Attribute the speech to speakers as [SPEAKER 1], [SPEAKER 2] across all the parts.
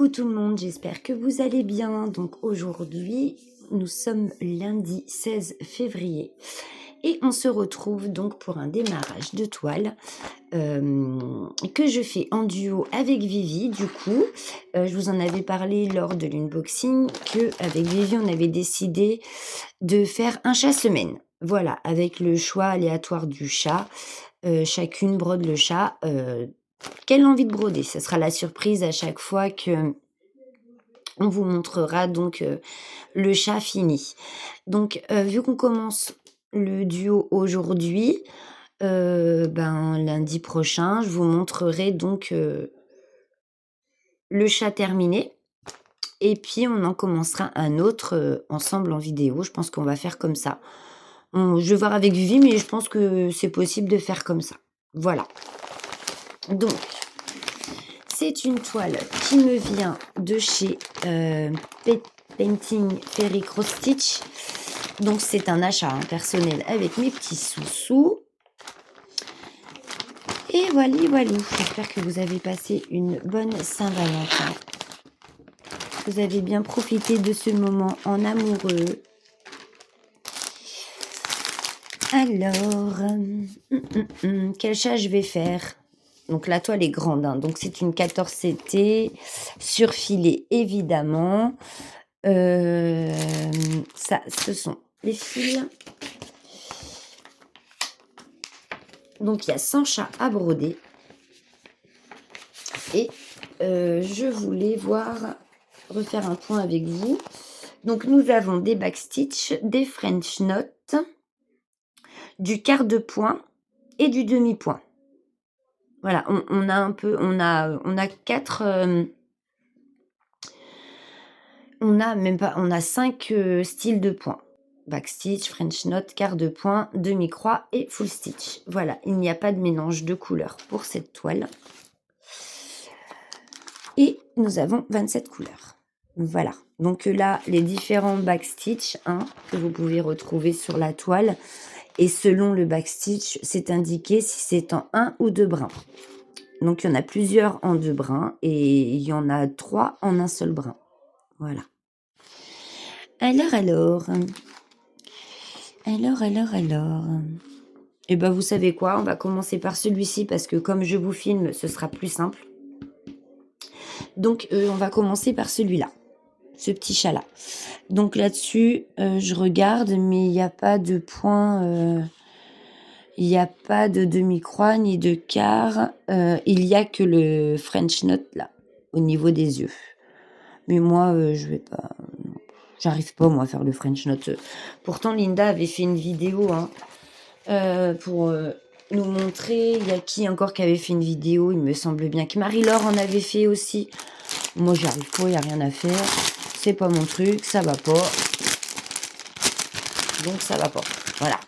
[SPEAKER 1] Coucou tout le monde, j'espère que vous allez bien. Donc aujourd'hui, nous sommes lundi 16 février et on se retrouve donc pour un démarrage de toile que je fais en duo avec Vivi. Du coup, je vous en avais parlé lors de l'unboxing qu'avec Vivi, on avait décidé de faire un chat semaine. Voilà, avec le choix aléatoire du chat. Chacune brode le chat qu'elle a envie de broder. Ce sera la surprise à chaque fois que on vous montrera donc le chat fini. Donc, vu qu'on commence le duo aujourd'hui, lundi prochain, je vous montrerai donc le chat terminé. Et puis, on en commencera un autre ensemble en vidéo. Je pense qu'on va faire comme ça. Je vais voir avec Vivi, mais je pense que c'est possible de faire comme ça. Voilà. Donc, c'est une toile qui me vient de chez Painting Fairy Cross Stitch. Donc c'est un achat personnel avec mes petits sous-sous. Et voilà. J'espère que vous avez passé une bonne Saint-Valentin. Vous avez bien profité de ce moment en amoureux. Alors, quel chat je vais faire? Donc la toile est grande, hein. Donc c'est une 14 CT, surfilée évidemment. Ça, ce sont les fils. Donc il y a 100 chats à broder. Et je voulais refaire un point avec vous. Donc nous avons des backstitch, des French knots, du quart de point et du demi-point. Voilà, on a 4. On a 5 styles de points. Backstitch, French knot, quart de point, demi-croix et full stitch. Voilà, il n'y a pas de mélange de couleurs pour cette toile. Et nous avons 27 couleurs. Voilà, donc là, les différents backstitch que vous pouvez retrouver sur la toile. Et selon le backstitch, c'est indiqué si c'est en 1 ou 2 brins. Donc, il y en a plusieurs en 2 brins et il y en a 3 en un seul brin. Voilà. Alors. Et ben, vous savez quoi? On va commencer par celui-ci parce que comme je vous filme, ce sera plus simple. Donc, on va commencer par celui-là. Ce petit chat-là. Donc là-dessus, je regarde, mais il n'y a pas de point... il n'y a pas de demi-croix ni de quart. Il n'y a que le French knot là, au niveau des yeux. Mais moi, je vais pas... J'arrive pas, moi, à faire le French knot. Pourtant, Linda avait fait une vidéo pour nous montrer. Il y a qui encore qui avait fait une vidéo? Il me semble bien que Marie-Laure en avait fait aussi. Moi, j'y arrive pas, il n'y a rien à faire. C'est pas mon truc, ça va pas. Donc, ça va pas. Voilà.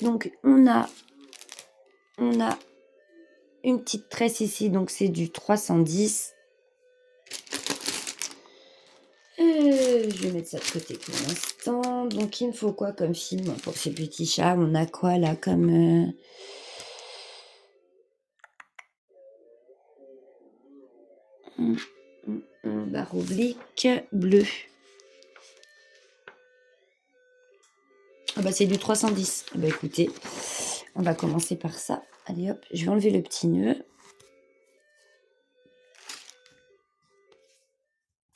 [SPEAKER 1] Donc, on a une petite tresse ici, donc c'est du 310. Je vais mettre ça de côté pour l'instant. Donc, il me faut quoi comme film pour ces petits chats? On a quoi là comme... barre oblique bleu. Ah bah c'est du 310. Ah bah écoutez, on va commencer par ça. Allez hop, je vais enlever le petit nœud.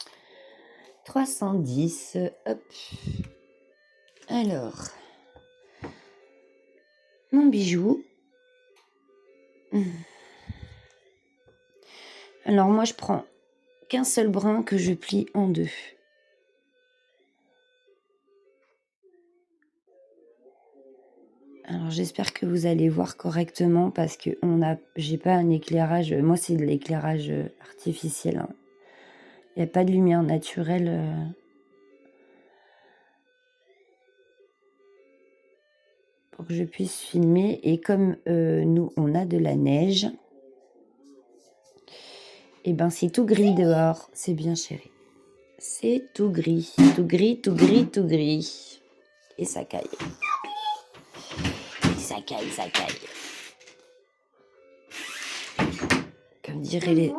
[SPEAKER 1] « 310, hop. Alors, mon bijou. Alors moi je prends qu'un seul brin que je plie en deux. Alors j'espère que vous allez voir correctement parce que j'ai pas un éclairage, moi c'est de l'éclairage artificiel. Il n'y a pas de lumière naturelle. Pour que je puisse filmer. Et comme nous on a de la neige, et ben c'est tout gris dehors, c'est bien chéri. C'est tout gris, tout gris, tout gris, tout gris. Et ça caille. Ça caille. Comme dirait les...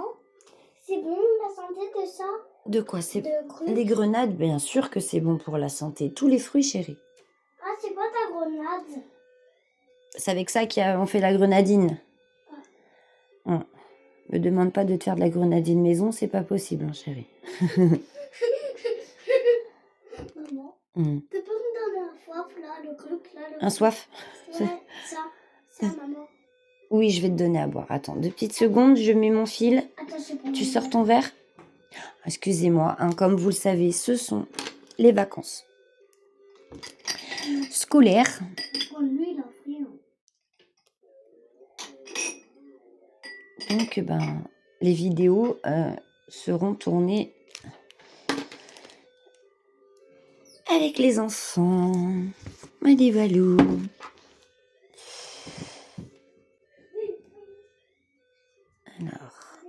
[SPEAKER 2] C'est bon la santé de ça?
[SPEAKER 1] De quoi c'est
[SPEAKER 2] De cru?
[SPEAKER 1] Les grenades, bien sûr que c'est bon pour la santé. Tous les fruits, chérie.
[SPEAKER 2] Ah, c'est pas ta grenade.
[SPEAKER 1] C'est avec ça qu'on fait la grenadine.
[SPEAKER 2] Ah.
[SPEAKER 1] Me demande pas de te faire de la grenadine maison, c'est pas possible, hein, chérie.
[SPEAKER 2] Maman,
[SPEAKER 1] Mm.
[SPEAKER 2] tu peux me donner un soif là, le truc là,
[SPEAKER 1] Un soif?
[SPEAKER 2] Ouais, ça, maman.
[SPEAKER 1] Oui, je vais te donner à boire. Attends, 2 petites secondes, je mets mon fil.
[SPEAKER 2] Attends, je prends
[SPEAKER 1] Tu
[SPEAKER 2] mon
[SPEAKER 1] sors
[SPEAKER 2] verre.
[SPEAKER 1] ton verre? Excusez-moi, hein, comme vous le savez, ce sont les vacances scolaires.
[SPEAKER 2] Oh, lui, il a pris.
[SPEAKER 1] Donc, les vidéos seront tournées avec les enfants. Allez, Valou. Alors,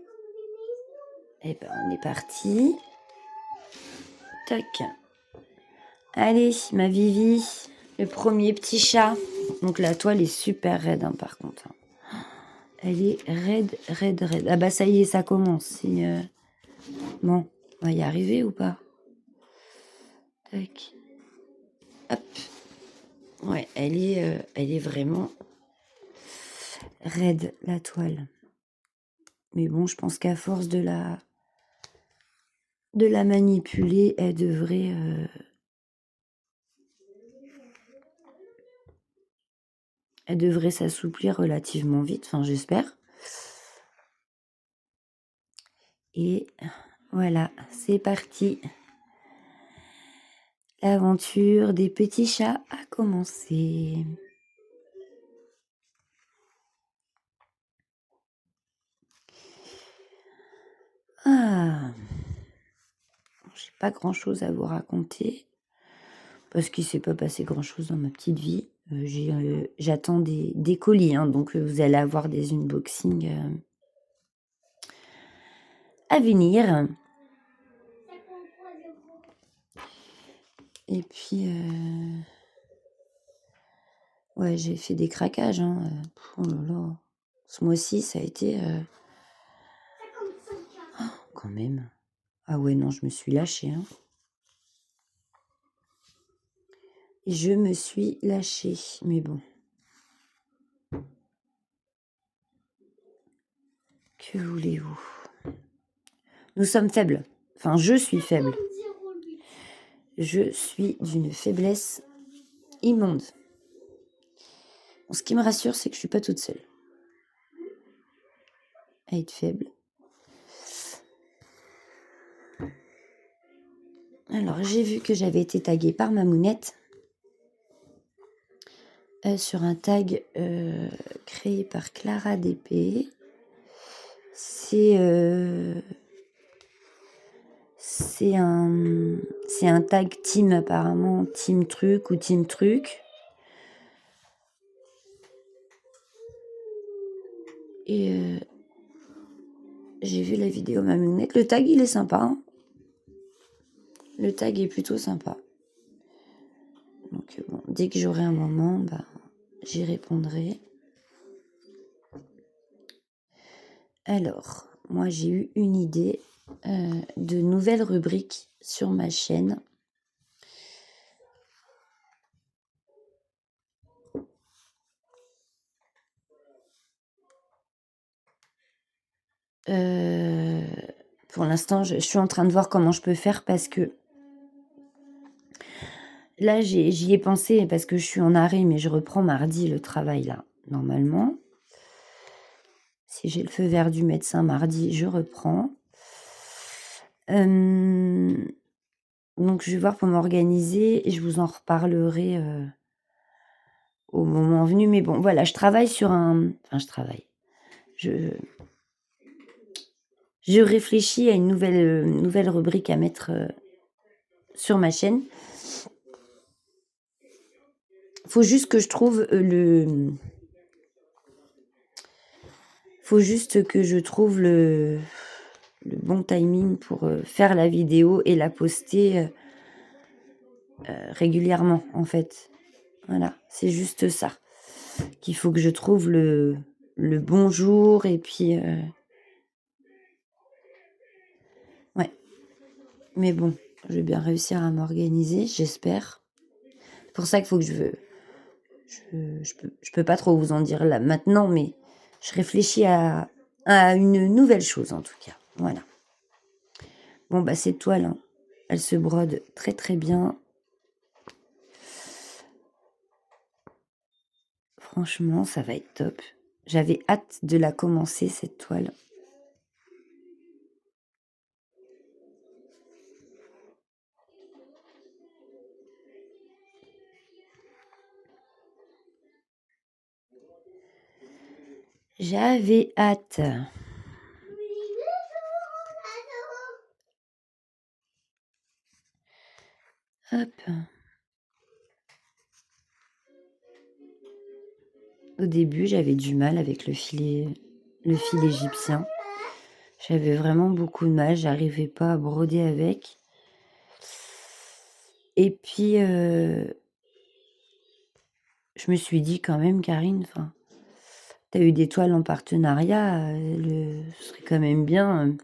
[SPEAKER 1] on est parti. Tac. Allez, ma Vivi, le premier petit chat. Donc la toile est super raide, hein, par contre. Elle est raide, raide, raide. Ah bah ça y est, ça commence. Bon, on va y arriver ou pas? Tac. Hop. Ouais, elle est vraiment raide, la toile. Mais bon, je pense qu'à force de la manipuler, elle devrait s'assouplir relativement vite, enfin j'espère. Et voilà, c'est parti. L'aventure des petits chats a commencé. Ah, j'ai pas grand-chose à vous raconter parce qu'il s'est pas passé grand-chose dans ma petite vie. J'attends des colis, hein, donc vous allez avoir des unboxings à venir. Et puis, ouais, j'ai fait des craquages. Hein. Oh là là, ce mois-ci, ça a été quand même. Ah ouais, non, je me suis lâchée. Hein. Je me suis lâchée, mais bon. Que voulez-vous? Nous sommes faibles. Enfin, je suis faible. Je suis d'une faiblesse immonde. Bon, ce qui me rassure, c'est que je suis pas toute seule à être faible. Alors, j'ai vu que j'avais été taguée par Mamounette sur un tag créé par Clara DP. C'est un tag team apparemment, team truc ou team truc. Et j'ai vu la vidéo Mamounette. Le tag, il est sympa. Hein. Le tag est plutôt sympa. Donc bon, dès que j'aurai un moment, j'y répondrai. Alors, moi j'ai eu une idée de nouvelles rubriques sur ma chaîne. Pour l'instant, je suis en train de voir comment je peux faire parce que là, j'y ai pensé parce que je suis en arrêt, mais je reprends mardi le travail là, normalement. Si j'ai le feu vert du médecin mardi, je reprends. Donc, je vais voir pour m'organiser et je vous en reparlerai au moment venu. Mais bon, voilà, je travaille sur un... Enfin, je travaille. Je réfléchis à une nouvelle rubrique à mettre sur ma chaîne. Faut juste que je trouve le bon timing pour faire la vidéo et la poster régulièrement, en fait. Voilà, c'est juste ça. Qu'il faut que je trouve le bon jour et puis... Mais bon, je vais bien réussir à m'organiser, j'espère. C'est pour ça qu'il faut que je peux pas trop vous en dire là maintenant, mais je réfléchis à une nouvelle chose en tout cas. Voilà. Bon, bah cette toile, hein, elle se brode très très bien. Franchement, ça va être top. J'avais hâte de la commencer, cette toile. J'avais hâte. Hop. Au début, j'avais du mal avec le fil égyptien. J'avais vraiment beaucoup de mal, j'arrivais pas à broder avec. Et puis, je me suis dit quand même, Karine, enfin, t'as eu des toiles en partenariat, ce serait quand même bien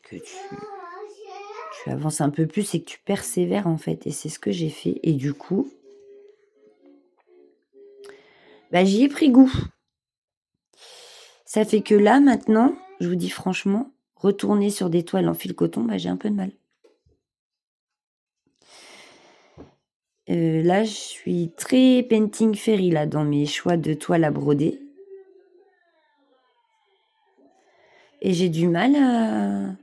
[SPEAKER 1] que tu avances un peu plus et que tu persévères en fait. Et c'est ce que j'ai fait. Et du coup, j'y ai pris goût. Ça fait que là, maintenant, je vous dis franchement, retourner sur des toiles en fil coton, j'ai un peu de mal. Là, je suis très painting fairy là, dans mes choix de toiles à broder. Et j'ai du mal à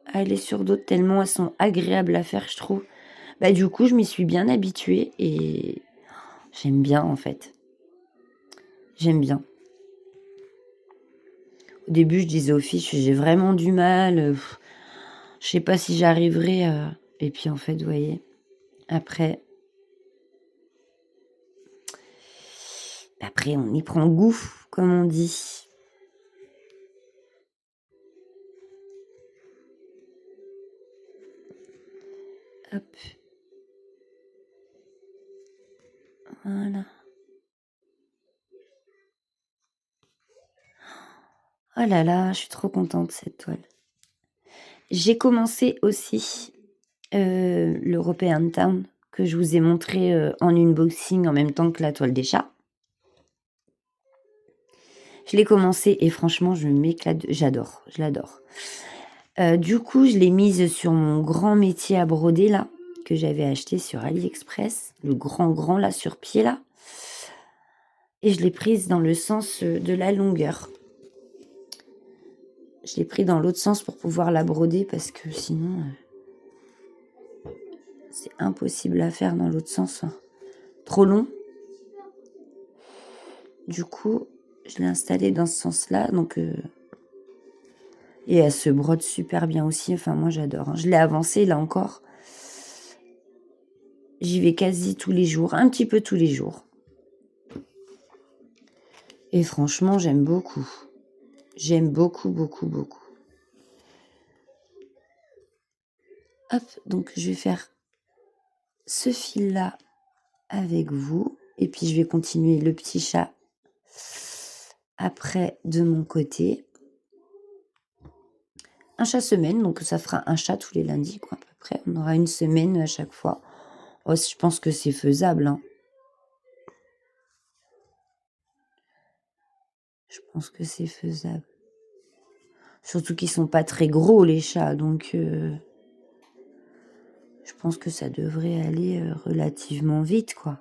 [SPEAKER 1] aller sur d'autres tellement elles sont agréables à faire, je trouve. Du coup, je m'y suis bien habituée et j'aime bien en fait. J'aime bien. Au début, je disais aux filles, j'ai vraiment du mal. Je sais pas si j'arriverai. Et puis en fait, vous voyez, après, on y prend goût, comme on dit. Hop. Voilà. Oh là là, je suis trop contente de cette toile. J'ai commencé aussi l'European Town que je vous ai montré en unboxing en même temps que la toile des chats. Je l'ai commencé et franchement, je m'éclate. J'adore, je l'adore. Du coup, je l'ai mise sur mon grand métier à broder là, que j'avais acheté sur AliExpress. Le grand là, sur pied là. Et je l'ai prise dans le sens de la longueur. Je l'ai pris dans l'autre sens pour pouvoir la broder parce que sinon, c'est impossible à faire dans l'autre sens. Hein. Trop long. Du coup, je l'ai installée dans ce sens-là. Donc, et elle se brode super bien aussi. Enfin, moi, j'adore. Hein. Je l'ai avancée là encore. J'y vais quasi tous les jours. Un petit peu tous les jours. Et franchement, j'aime beaucoup. J'aime beaucoup, beaucoup, beaucoup. Hop, donc je vais faire ce fil-là avec vous. Et puis, je vais continuer le petit chat après de mon côté. Un chat semaine, donc ça fera un chat tous les lundis, quoi, à peu près. On aura une semaine à chaque fois. Oh, je pense que c'est faisable. Hein. Je pense que c'est faisable. Surtout qu'ils sont pas très gros, les chats, donc je pense que ça devrait aller relativement vite, quoi.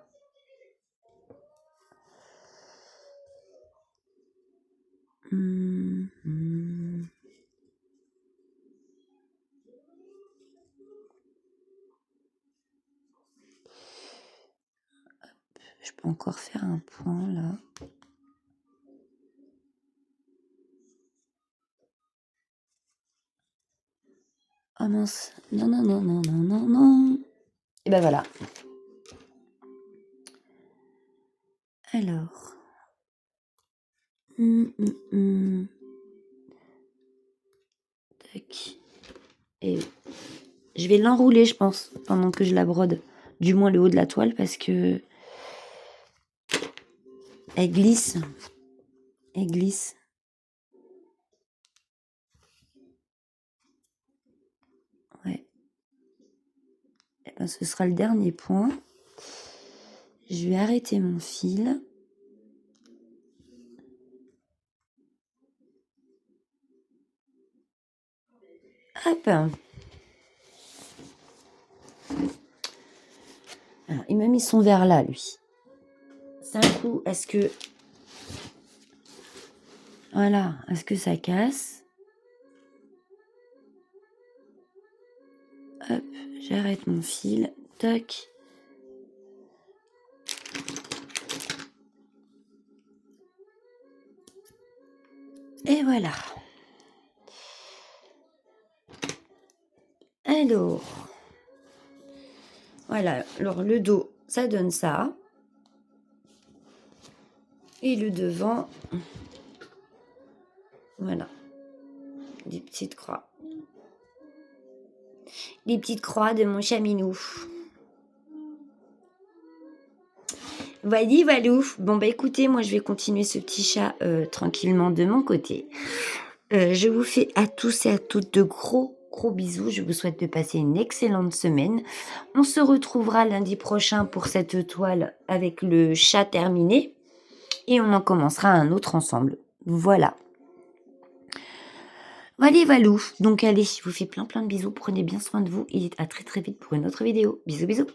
[SPEAKER 1] Je peux encore faire un point, là. Oh mince. Non, non, non, non, non, non, non. Et ben voilà. Alors. Tac. Et je vais l'enrouler, je pense, pendant que je la brode. Du moins le haut de la toile, parce que elle glisse. Elle glisse. Ouais. Eh ben, ce sera le dernier point. Je vais arrêter mon fil. Hop. Alors, il m'a mis son verre là, lui. C'est un coup, est-ce que... Voilà, est-ce que ça casse? Hop, j'arrête mon fil. Toc. Et voilà. Alors, voilà. Alors, le dos, ça donne ça. Et le devant, voilà. Des petites croix. Les petites croix de mon chaminou. Voilà, Valou. Bon, bah écoutez, moi, je vais continuer ce petit chat tranquillement de mon côté. Je vous fais à tous et à toutes de gros bisous. Je vous souhaite de passer une excellente semaine. On se retrouvera lundi prochain pour cette toile avec le chat terminé. Et on en commencera un autre ensemble. Voilà. Allez, Valou. Donc, allez, je vous fais plein de bisous. Prenez bien soin de vous et à très vite pour une autre vidéo. Bisous, bisous.